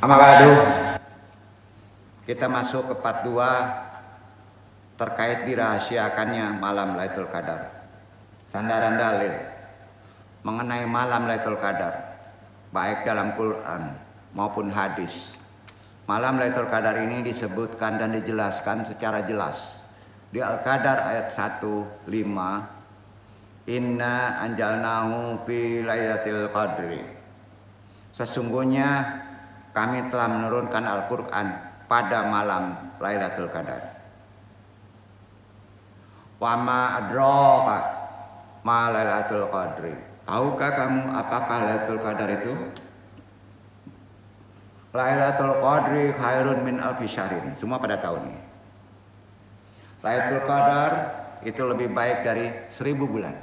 Amma ba'du, kita masuk ke part 2 terkait dirahasiakannya malam Lailatul Qadar. Sandaran dalil mengenai malam Lailatul Qadar baik dalam Quran maupun hadis. Malam Lailatul Qadar ini disebutkan dan dijelaskan secara jelas di Al-Qadar ayat 1:5. Inna anjalnahu fi lailatul qadri. Sesungguhnya kami telah menurunkan Al-Quran pada malam Lailatul Qadar. Wa ma adraka ma Lailatul Qadri. Tahukah kamu apakah Lailatul Qadar itu? Lailatul Qadri khairun min alfi syahrin. Semua pada tahunnya. Lailatul Qadar itu lebih baik dari 1000 bulan.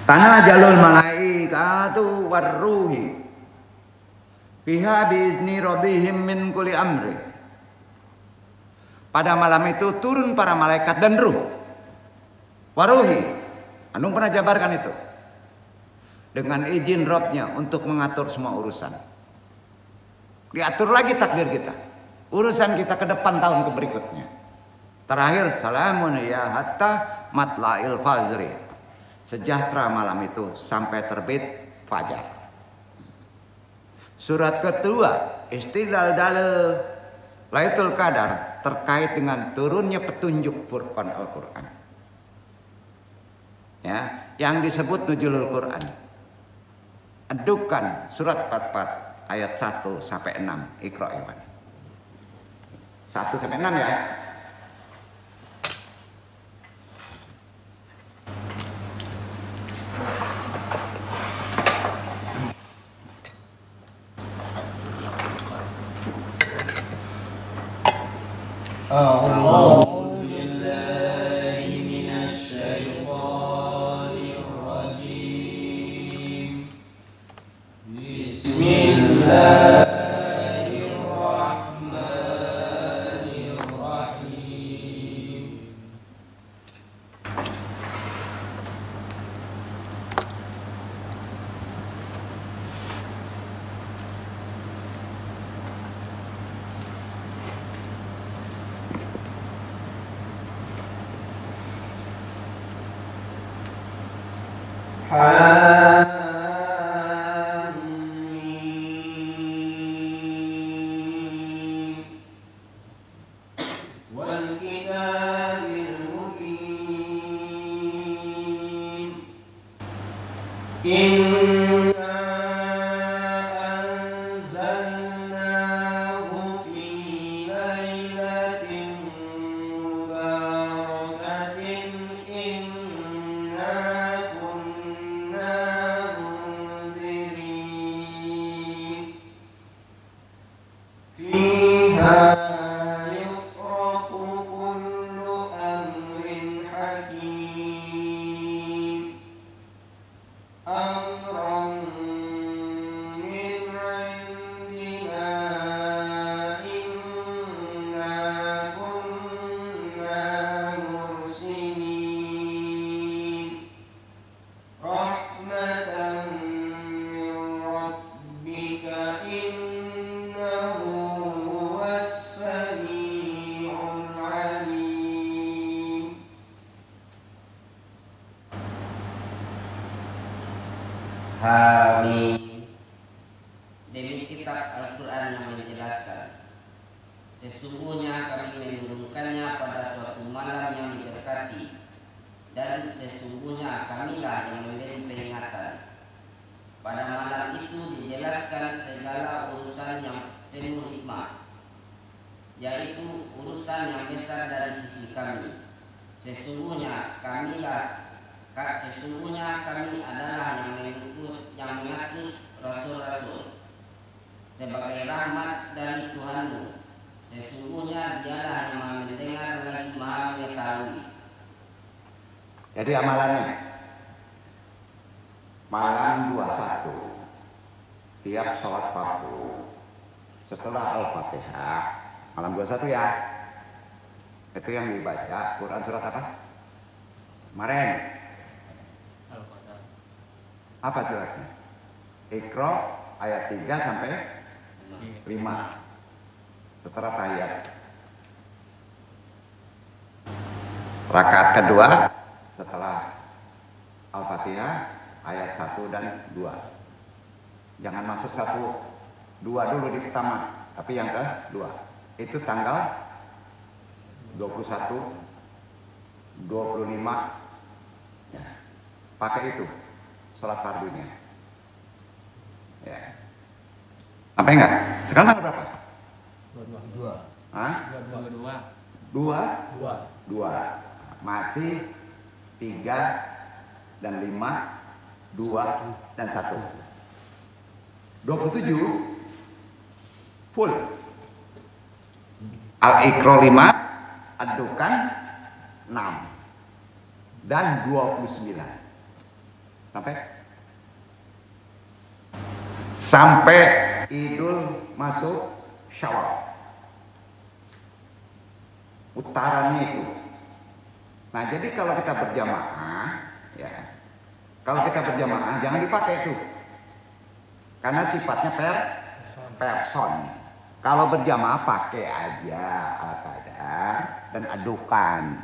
Tanajalul malaikatu warruhi fiha biizni rabbihim min kulli amri. Pada malam itu turun para malaikat dan ruh. Waruhi, anu pernah jabarkan itu. Dengan izin Rabbnya untuk mengatur semua urusan. Diatur lagi takdir kita. Urusan kita ke depan tahun ke berikutnya. Terakhir, salamun ya hatta matla'il fajri. Sejahtera malam itu sampai terbit fajar. Surat kedua, istidlal dalil Lailatul Qadar terkait dengan turunnya petunjuk Furqan Al-Quran. Ya, yang disebut nuzulul Quran. Adukan surat 44 ayat 1 sampai 6. Iqra Iwan. 1 sampai 6 ya. أعوذ بالله من الشيطان الرجيم بسم الله الرحمن الرحيم حميم والكتاب المبين إنا أنزلناه في ليلة مباركة إنا كنا منذرين فيها يفرق كل أمر حكيم أمرا من عندنا إنا كنا مرسلين رحمة من ربك إنه هو السميع العليم Hamim. Demi kitab Al-Quran yang menjelaskan, sesungguhnya kami menurunkannya pada suatu malam yang diberkati, dan sesungguhnya kamilah yang memberi peringatan. Pada malam itu dijelaskan segala urusan yang penuh hikmah, yaitu urusan yang besar dari sisi kami. Sesungguhnya kami adalah yang mengutus rasul-rasul sebagai rahmat dari Tuhanmu. Sesungguhnya dialah yang maha mendengar lagi maha mengetahui. Jadi amalannya malam 21 tiap sholat fardu setelah Al-Fatihah malam 21 ya, itu yang dibaca Quran surat apa? Kemarin apa suratnya? Iqra ayat 3 sampai 5 setelah tahiyat. Rakaat kedua setelah Al-Fatihah ayat 1 dan 2. Jangan masuk 1, 2 dulu di pertama, tapi yang kedua. Itu tanggal 21, 25. Ya. Pakai itu sholat fardunya. Ya. Sampai enggak? Sekarang tanggal berapa? 22. Hah? 2. Masih 3 dan 5, 2 dan 1. 27 full. Al-Iqra 5, Ad-Dukhan 6 dan 29. Sampai Idul masuk Syawal. Utaranya itu. Nah, jadi kalau kita berjamaah, ya, kalau kita berjamaah jangan dipakai itu, karena sifatnya person. Kalau berjamaah pakai aja Al-Qadar dan Ad-Dukhan.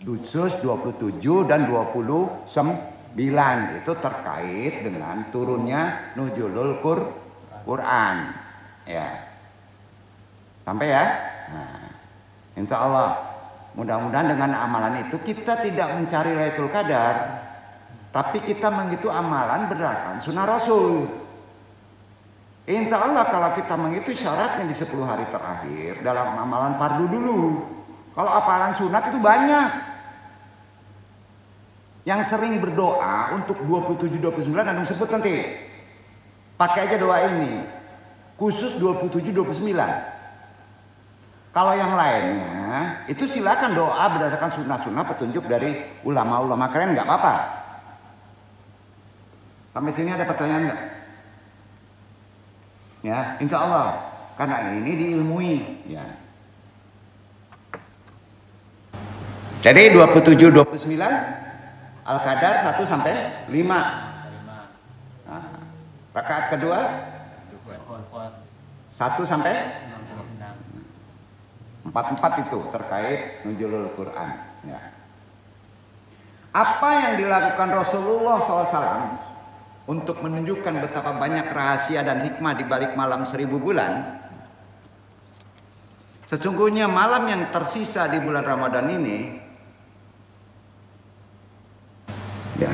Khusus 27 dan 29 itu terkait dengan turunnya Nuzulul Quran. Ya. Sampai ya. Nah, insya Allah mudah-mudahan dengan amalan itu kita tidak mencari Lailatul Qadar, tapi kita menghitung amalan berdasarkan sunnah Rasul. Insya Allah kalau kita menghitung syaratnya di 10 hari terakhir dalam amalan fardu dulu. Kalau amalan sunat itu banyak. Yang sering berdoa untuk 27-29 antum sebut nanti. Pakai aja doa ini. Khusus 27-29. Kalau yang lainnya itu silakan doa berdasarkan sunnah-sunnah petunjuk dari ulama-ulama keren, nggak apa-apa. Sampai sini ada pertanyaan nggak? Ya, insya Allah karena ini diilmui. Ya. Jadi 27-29 Al-Qadar 1 sampai 5. Nah, rakaat kedua 1 sampai 4 itu terkait Nuzulul Quran. Ya. Apa yang dilakukan Rasulullah SAW untuk menunjukkan betapa banyak rahasia dan hikmah di balik malam 1000 bulan? Sesungguhnya malam yang tersisa di bulan Ramadan ini, ya,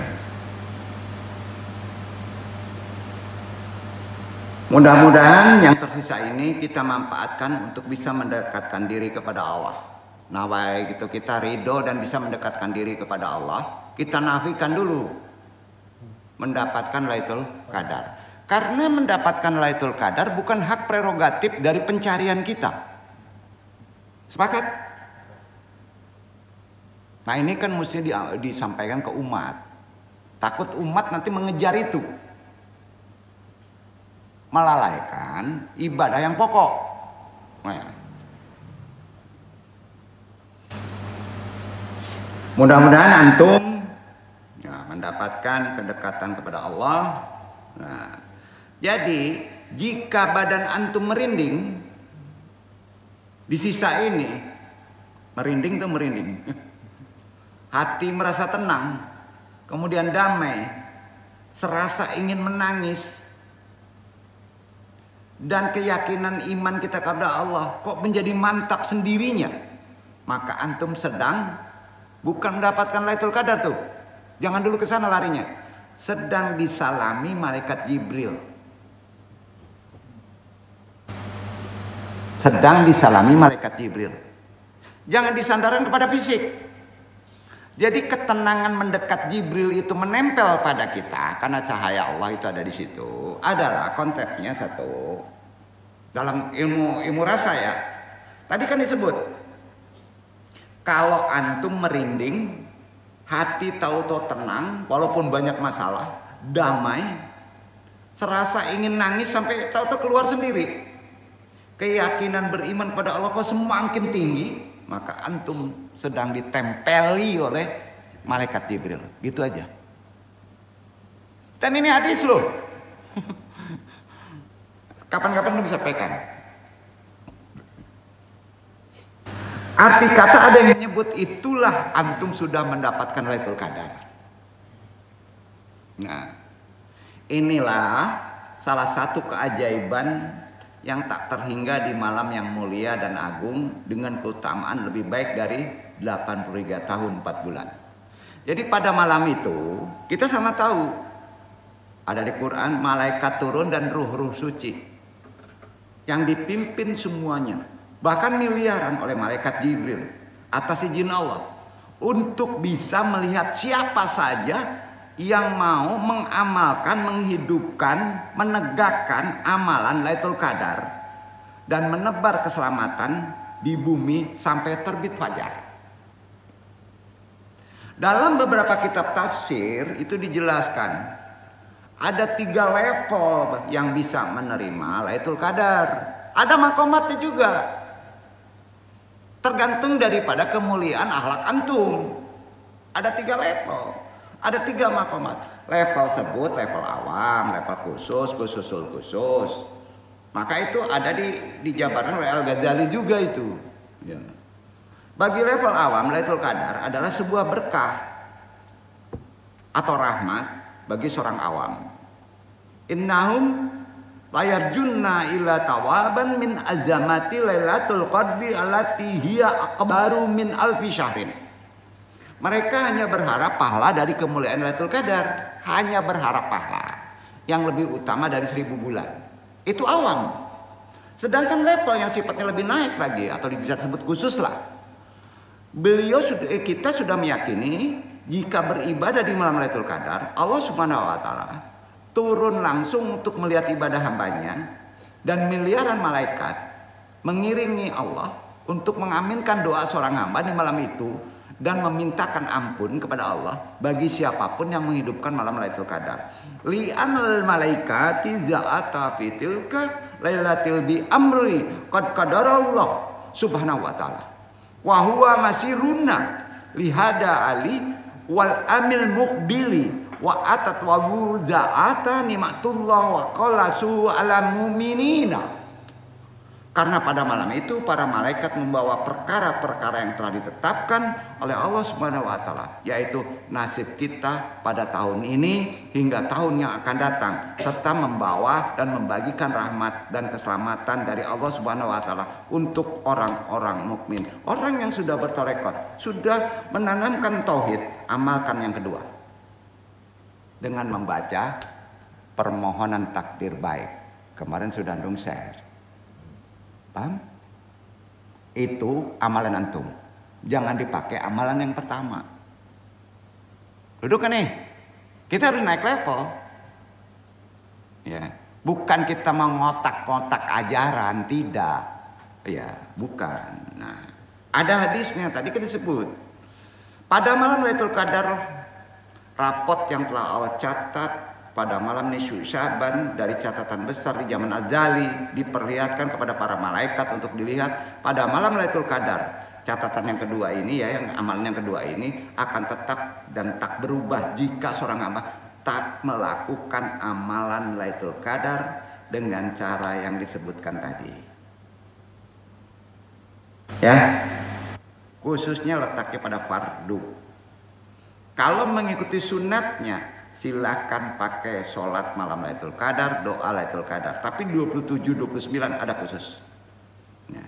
mudah-mudahan yang tersisa ini kita manfaatkan untuk bisa mendekatkan diri kepada Allah. Nah, baik itu kita ridho dan bisa mendekatkan diri kepada Allah, kita nafikan dulu mendapatkan Lailatul Qadar. Karena mendapatkan Lailatul Qadar bukan hak prerogatif dari pencarian kita. Sepakat? Nah, ini kan mesti disampaikan ke umat. Takut umat nanti mengejar itu, melalaikan ibadah yang pokok. Nah, mudah-mudahan antum ya, mendapatkan kedekatan kepada Allah. Nah, jadi jika badan antum merinding di sisa ini, merinding tuh merinding, hati merasa tenang, kemudian damai, serasa ingin menangis, dan keyakinan iman kita kepada Allah kok menjadi mantap sendirinya, maka antum sedang bukan mendapatkan Lailatul Qadar tuh. Jangan dulu ke sana larinya. Sedang disalami malaikat Jibril. Sedang disalami malaikat Jibril. Jangan disandarkan kepada fisik. Jadi ketenangan mendekat Jibril itu menempel pada kita karena cahaya Allah itu ada di situ. Adalah konsepnya satu. Dalam ilmu rasa ya. Tadi kan disebut kalau antum merinding, hati tahu-tahu tenang, walaupun banyak masalah, damai, serasa ingin nangis sampai tahu-tahu keluar sendiri. Keyakinan beriman pada Allah kok semakin tinggi, maka antum sedang ditempeli oleh malaikat Jibril. Gitu aja. Dan ini hadis loh. Kapan-kapan lu sampaikan. Arti kata ada yang menyebut itulah antum sudah mendapatkan Lailatul Qadar. Nah, inilah salah satu keajaiban yang tak terhingga di malam yang mulia dan agung dengan keutamaan lebih baik dari 83 tahun 4 bulan. Jadi pada malam itu kita sama tahu ada di Quran malaikat turun dan ruh-ruh suci yang dipimpin semuanya, bahkan miliaran oleh malaikat Jibril atas izin Allah untuk bisa melihat siapa saja yang mau mengamalkan, menghidupkan, menegakkan amalan Lailatul Qadar dan menebar keselamatan di bumi sampai terbit fajar. Dalam beberapa kitab tafsir itu dijelaskan ada 3 level yang bisa menerima Lailatul Qadar. Ada makomatnya juga. Tergantung daripada kemuliaan akhlak antum. Ada 3 level. Ada 3 makomat. Level sebut level awam, level khusus. Maka itu ada dijabarkan oleh Al-Ghazali juga itu. Ya. Bagi level awam, Lailatul Qadar adalah sebuah berkah atau rahmat bagi seorang awam. Innahum layarjunna ila tawaban min azamati Lailatul Qadri allati hiya akbaru min alfi syahrin. Mereka hanya berharap pahala dari kemuliaan Lailatul Qadar, hanya berharap pahala yang lebih utama dari 1000 bulan. Itu awam. Sedangkan level yang sifatnya lebih naik lagi atau bisa disebut khusus lah. Kita sudah meyakini jika beribadah di malam Lailatul Qadar, Allah Subhanahu wa taala turun langsung untuk melihat ibadah hambanya dan miliaran malaikat mengiringi Allah untuk mengaminkan doa seorang hamba di malam itu dan memintakan ampun kepada Allah bagi siapapun yang menghidupkan malam Lailatul Qadar. Li'anal malaikati za'ata fitilka lailatil bi amri qad qadarallah subhanahu wa ta'ala. Wa huwa masiruna lihada ali wal amil muqbili wa atat wa budza'ata nimatullah wa qalasu ala mu'minina. Karena pada malam itu para malaikat membawa perkara-perkara yang telah ditetapkan oleh Allah Subhanahu wa taala, yaitu nasib kita pada tahun ini hingga tahun yang akan datang, serta membawa dan membagikan rahmat dan keselamatan dari Allah Subhanahu wa taala untuk orang-orang mukmin. Orang yang sudah bertorekot, sudah menanamkan tauhid, amalkan yang kedua dengan membaca permohonan takdir baik. Kemarin sudah antum share. Paham? Itu amalan antum. Jangan dipakai amalan yang pertama. Duduk kan nih? Kita harus naik level. Ya, bukan kita mengotak-kotak ajaran, tidak. Ya, bukan. Nah, ada hadisnya tadi kan disebut. Pada malam Lailatul Qadar, rapot yang telah Allah catat pada malam nisfu Sya'ban dari catatan besar di zaman azali diperlihatkan kepada para malaikat untuk dilihat pada malam Lailatul Qadar. Catatan yang kedua ini ya, yang amalan yang kedua ini akan tetap dan tak berubah jika seorang hamba tak melakukan amalan Lailatul Qadar dengan cara yang disebutkan tadi. Ya. Khususnya letaknya pada fardu. Kalau mengikuti sunatnya silakan pakai sholat malam Lailatul Qadar, doa Lailatul Qadar. Tapi 27, 29 ada khusus. Ya.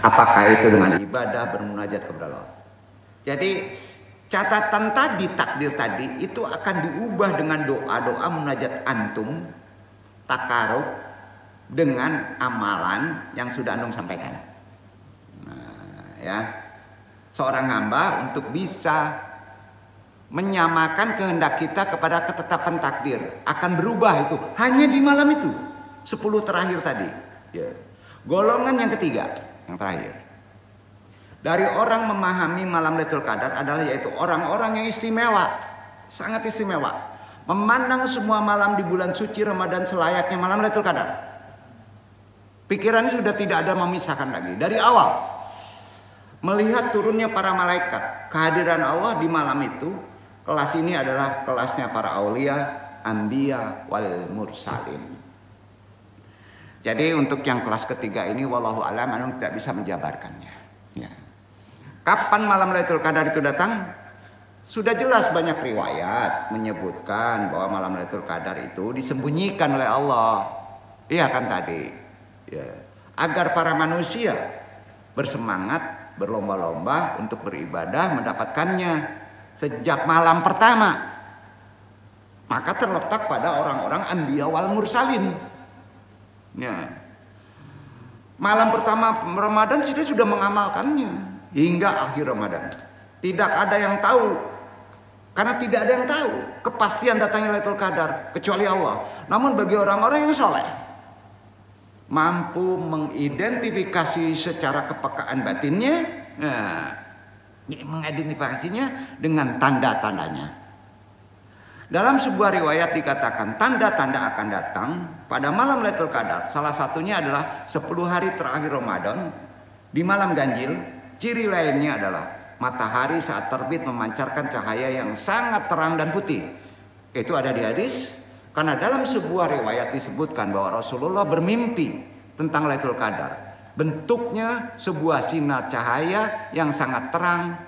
Apakah itu dengan ibadah bermunajat kepada Allah? Jadi catatan tadi, takdir tadi itu akan diubah dengan doa-doa munajat antum, takarub dengan amalan yang sudah antum sampaikan. Nah, ya. Seorang hamba untuk bisa menyamakan kehendak kita kepada ketetapan takdir akan berubah itu hanya di malam itu 10 terakhir tadi ya. Golongan yang ketiga yang terakhir dari orang memahami malam Lailatul Qadar adalah yaitu orang-orang yang istimewa, sangat istimewa, memandang semua malam di bulan suci Ramadan selayaknya malam Lailatul Qadar. Pikirannya sudah tidak ada memisahkan lagi dari awal, melihat turunnya para malaikat, kehadiran Allah di malam itu. Kelas ini adalah kelasnya para aulia, anbiya, wal mursalin. Jadi untuk yang kelas ketiga ini wallahu alam anu tidak bisa menjabarkannya. Ya. Kapan malam Lailatul Qadar itu datang? Sudah jelas banyak riwayat menyebutkan bahwa malam Lailatul Qadar itu disembunyikan oleh Allah. Iya kan tadi. Ya. Agar para manusia bersemangat, berlomba-lomba untuk beribadah mendapatkannya sejak malam pertama. Maka terletak pada orang-orang anbiya wal mursalin. Ya. Malam pertama Ramadan dia sudah mengamalkannya hingga akhir Ramadan. Tidak ada yang tahu, karena tidak ada yang tahu kepastian datangnya Lailatul Qadar kecuali Allah. Namun bagi orang-orang yang soleh, mampu mengidentifikasi secara kepekaan batinnya, nah, mengidentifikasinya dengan tanda-tandanya. Dalam sebuah riwayat dikatakan tanda-tanda akan datang pada malam Lailatul Qadar. Salah satunya adalah 10 hari terakhir Ramadan di malam ganjil. Ciri lainnya adalah matahari saat terbit memancarkan cahaya yang sangat terang dan putih. Itu ada di hadis. Karena dalam sebuah riwayat disebutkan bahwa Rasulullah bermimpi tentang Lailatul Qadar. Bentuknya sebuah sinar cahaya yang sangat terang.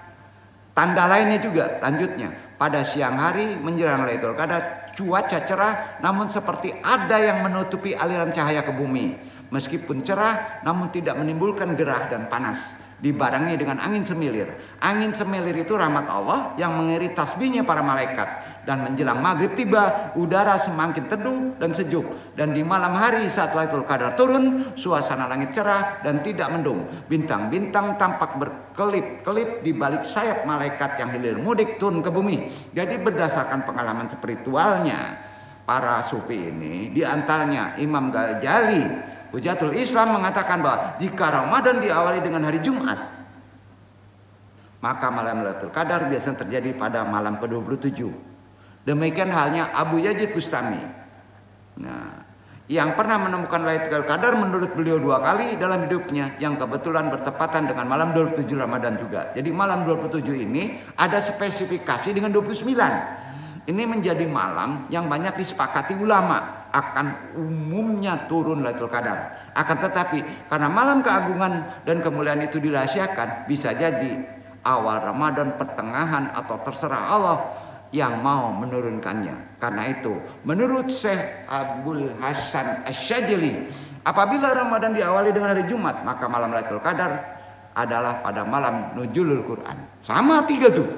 Tanda lainnya juga lanjutnya. Pada siang hari menjelang Lailatul Qadar cuaca cerah, namun seperti ada yang menutupi aliran cahaya ke bumi. Meskipun cerah namun tidak menimbulkan gerah dan panas. Dibarengi dengan angin semilir. Angin semilir itu rahmat Allah yang mengiringi tasbihnya para malaikat. Dan menjelang maghrib tiba, udara semakin teduh dan sejuk. Dan di malam hari saat Lailatul Qadar turun, suasana langit cerah dan tidak mendung. Bintang-bintang tampak berkelip-kelip di balik sayap malaikat yang hilir mudik turun ke bumi. Jadi berdasarkan pengalaman spiritualnya, para sufi ini, diantaranya Imam Ghazali, Hujatul Islam mengatakan bahwa jika Ramadan diawali dengan hari Jumat, maka malam Lailatul Qadar biasanya terjadi pada malam ke-27. Demikian halnya Abu Yazid Bustami. Nah, yang pernah menemukan Lailatul Qadar menurut beliau 2 kali dalam hidupnya, yang kebetulan bertepatan dengan malam 27 Ramadan juga. Jadi malam 27 ini ada spesifikasi dengan 29. Ini menjadi malam yang banyak disepakati ulama akan umumnya turun Lailatul Qadar. Akan tetapi karena malam keagungan dan kemuliaan itu dirahasiakan, bisa jadi awal Ramadan, pertengahan, atau terserah Allah yang mau menurunkannya. Karena itu menurut Syekh Abdul Hasan Asy-Syadzili, apabila Ramadan diawali dengan hari Jumat, maka malam Lailatul Qadar adalah pada malam nuzulul Quran. Sama 3 tuh.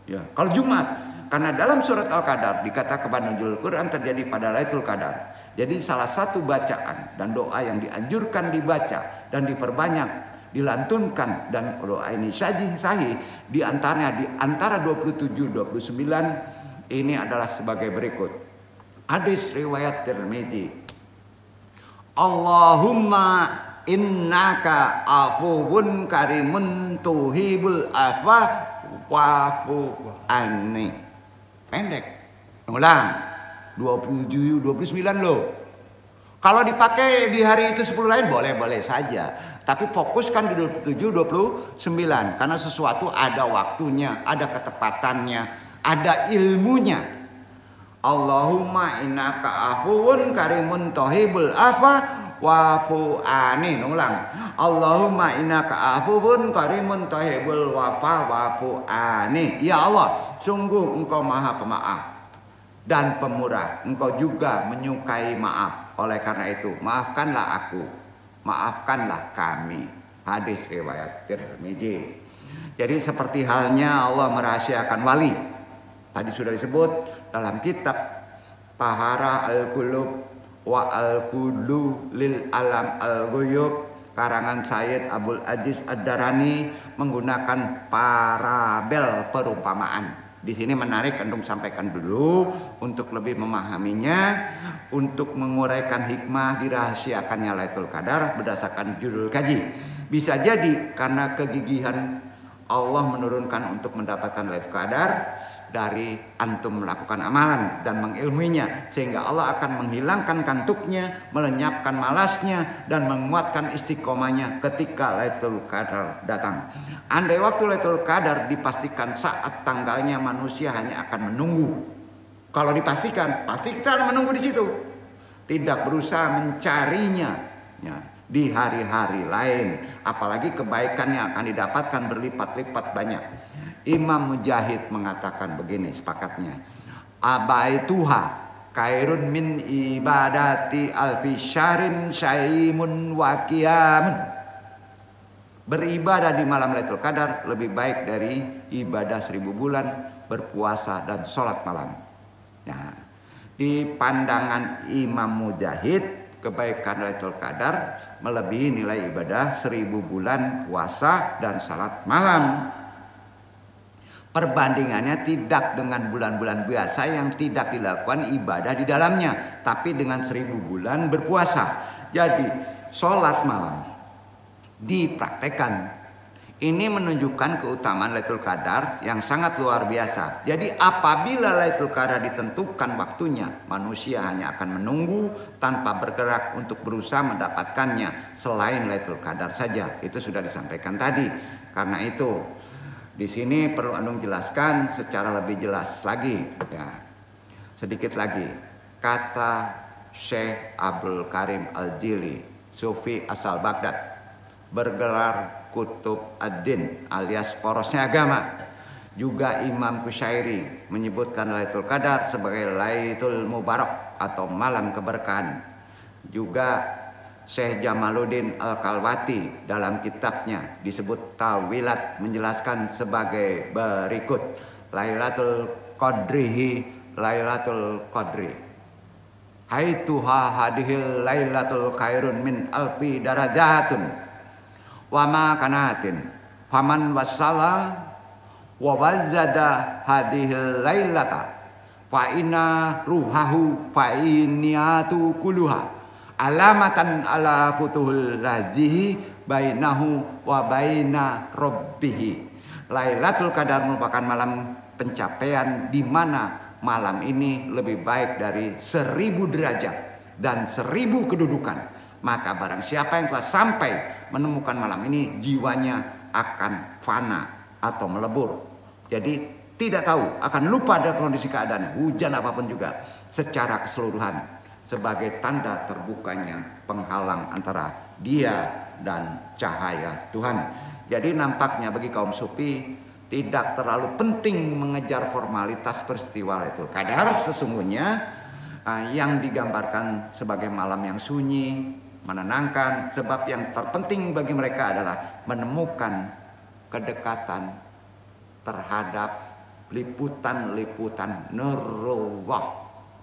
Ya, kalau Jumat, karena dalam surat Al-Qadar dikatakan bahwa nuzulul Quran terjadi pada Lailatul Qadar. Jadi salah satu bacaan dan doa yang dianjurkan dibaca dan diperbanyak, dilantunkan, dan doa ini sahih di antaranya di antara 27-29 ini adalah sebagai berikut. Hadis riwayat Tirmidzi. Allahumma innaka afuwun karimun tuhibul afwa wa'fu anni. Pendek. Ulang. 27 29 loh. Kalau dipakai di hari itu 10 lain boleh-boleh saja. Tapi fokuskan di 27, 29. Karena sesuatu ada waktunya, ada ketepatannya, ada ilmunya. Allahumma innaka afuwun karimun tohibul afwa wa'fu anni. Ulang. Allahumma innaka afuwun karimun tohibul wafa wa'fu anni. Ya Allah, sungguh Engkau Maha Pemaaf dan Pemurah. Engkau juga menyukai maaf. Oleh karena itu, maafkanlah aku, maafkanlah kami. Hadis riwayat Tirmidzi. Jadi seperti halnya Allah merahasiakan wali. Tadi sudah disebut dalam kitab Tahara Al-Qulub wa Al-Qulu lil Alam Al-Ghuyub karangan Sayyid Abdul Aziz Ad-Darani menggunakan parabel perumpamaan. Di sini menarik, antum sampaikan dulu untuk lebih memahaminya, untuk menguraikan hikmah dirahasiakannya Lailatul Qadar berdasarkan judul kaji. Bisa jadi karena kegigihan Allah menurunkan untuk mendapatkan Lailatul Qadar dari antum melakukan amalan dan mengilmuinya, sehingga Allah akan menghilangkan kantuknya, melenyapkan malasnya, dan menguatkan istiqomahnya ketika Lailatul Qadar datang. Andai waktu Lailatul Qadar dipastikan saat tanggalnya, manusia hanya akan menunggu. Kalau dipastikan, pasti kita akan menunggu di situ. Tidak berusaha mencarinya Ya, di hari-hari lain, apalagi kebaikan yang akan didapatkan berlipat-lipat banyak. Imam Mujahid mengatakan begini sepakatnya, abaituha khairun min ibadati alfi syahrin syaimun wa qiyamun. Beribadah di malam Lailatul Qadar lebih baik dari ibadah 1000 bulan berpuasa dan sholat malam. Nah, di pandangan Imam Mujahid, kebaikan Lailatul Qadar melebihi nilai ibadah 1000 bulan puasa dan sholat malam. Perbandingannya tidak dengan bulan-bulan biasa yang tidak dilakukan ibadah di dalamnya, tapi dengan 1000 bulan berpuasa. Jadi sholat malam dipraktekkan. Ini menunjukkan keutamaan Lailatul Qadar yang sangat luar biasa. Jadi apabila Lailatul Qadar ditentukan waktunya, manusia hanya akan menunggu tanpa bergerak untuk berusaha mendapatkannya selain Lailatul Qadar saja. Itu sudah disampaikan tadi. Karena itu di sini perlu Anung jelaskan secara lebih jelas lagi. Ya, sedikit lagi. Kata Syekh Abdul Karim Al-Jili, Sufi asal Baghdad, bergelar Kutub Ad-Din alias porosnya agama. Juga Imam Kusyairi menyebutkan Lailatul Qadar sebagai Lailatul Mubarak atau malam keberkahan. Juga Syekh Jamaluddin Al-Kalwati dalam kitabnya disebut Tawilat menjelaskan sebagai berikut, Lailatul Qadrihi Lailatul Qadri haituha hadhil lailatul khairun min alfi darajatun wa ma kanatin faman wasala wa wazada hadhil lailata fa inna ruhahu fa inniyatu kulluha alamatan ala futuhul lazihi bainahu wa baina rabbih. Lailatul Qadar merupakan malam pencapaian di mana malam ini lebih baik dari 1000 derajat dan 1000 kedudukan. Maka barang siapa yang telah sampai menemukan malam ini, jiwanya akan fana atau melebur. Jadi tidak tahu, akan lupa dari kondisi keadaan, hujan apapun juga, secara keseluruhan. Sebagai tanda terbukanya penghalang antara dia dan cahaya Tuhan. Jadi nampaknya bagi kaum sufi tidak terlalu penting mengejar formalitas peristiwa Lailatul Qadar. Sesungguhnya yang digambarkan sebagai malam yang sunyi, menenangkan, sebab yang terpenting bagi mereka adalah menemukan kedekatan terhadap liputan-liputan nurullah,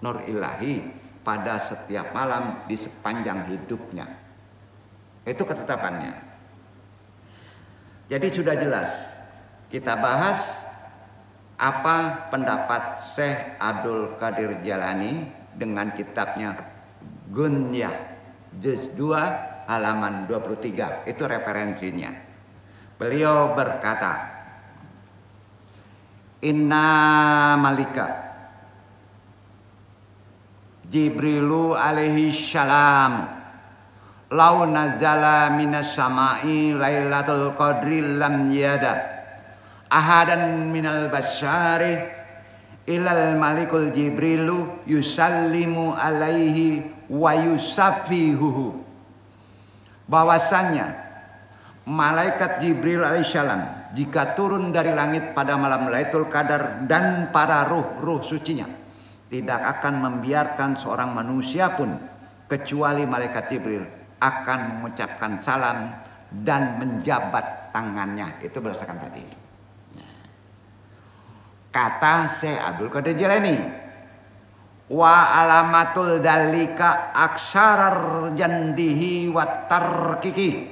nur ilahi pada setiap malam di sepanjang hidupnya. Itu ketetapannya. Jadi sudah jelas kita bahas apa pendapat Syekh Abdul Qadir Jalani dengan kitabnya Gunyah Juz 2 halaman 23. Itu referensinya. Beliau berkata, Inna malika Jibrilu alaihi salam lau nazala minas sama'i lailatul qadri lam yada ahadan minal basyari ilal malikul jibrilu yusallimu alaihi wa yusafihuhu. Bahwasanya malaikat Jibril alaihissalam jika turun dari langit pada malam Lailatul Qadar dan para ruh-ruh sucinya tidak akan membiarkan seorang manusia pun kecuali malaikat Jibril akan mengucapkan salam dan menjabat tangannya. Itu berdasarkan tadi. Kata Syekh Abdul Qadir Jilani, wa alamatul dalika aksarar jandihi wa tarkiki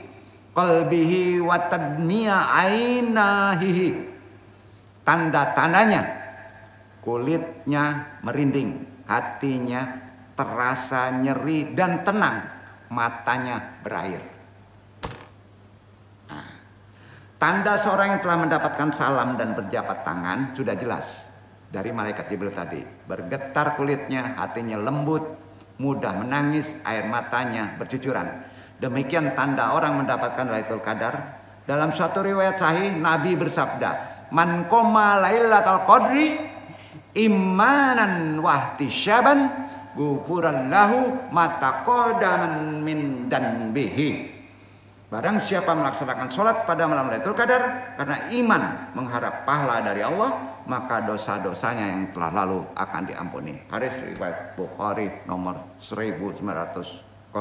qalbihi wa tadniya ainahihi. Tanda-tandanya kulitnya merinding, hatinya terasa nyeri dan tenang, matanya berair. Tanda seorang yang telah mendapatkan salam dan berjabat tangan sudah jelas dari malaikat Jibril tadi. Bergetar kulitnya, hatinya lembut, mudah menangis, air matanya bercucuran. Demikian tanda orang mendapatkan Lailatul Qadar. Dalam suatu riwayat sahih Nabi bersabda, "Man qoma Lailatul Qadri imanan wahtisyaban gufuran lahu ma taqaddama min danbihi. Barang siapa melaksanakan sholat pada malam Lailatul Qadar karena iman mengharap pahala dari Allah, maka dosa-dosanya yang telah lalu akan diampuni. Hadis riwayat Bukhari nomor 1901.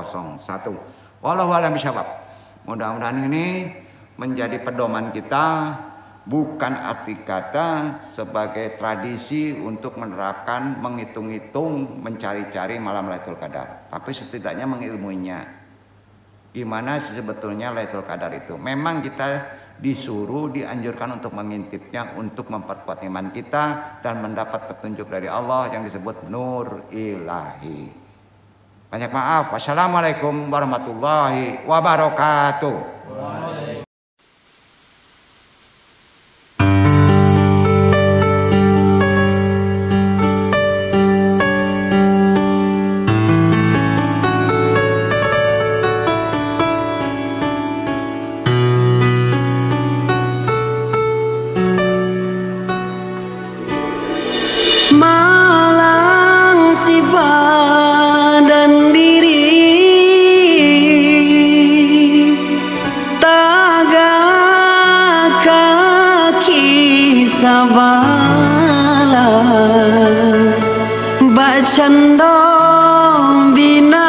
Wallahu a'lam bishawab. Mudah-mudahan ini menjadi pedoman kita, bukan arti kata sebagai tradisi untuk menerapkan, menghitung-hitung, mencari-cari malam Lailatul Qadar, tapi setidaknya mengilmuinya. Gimana sebetulnya Lailatul Qadar itu? Memang kita disuruh, dianjurkan untuk mengintipnya, untuk memperkuat iman kita dan mendapat petunjuk dari Allah yang disebut nur ilahi. Banyak maaf. Wassalamualaikum warahmatullahi wabarakatuh. Malang sifat dan diri tagak kaki sabala bacando bina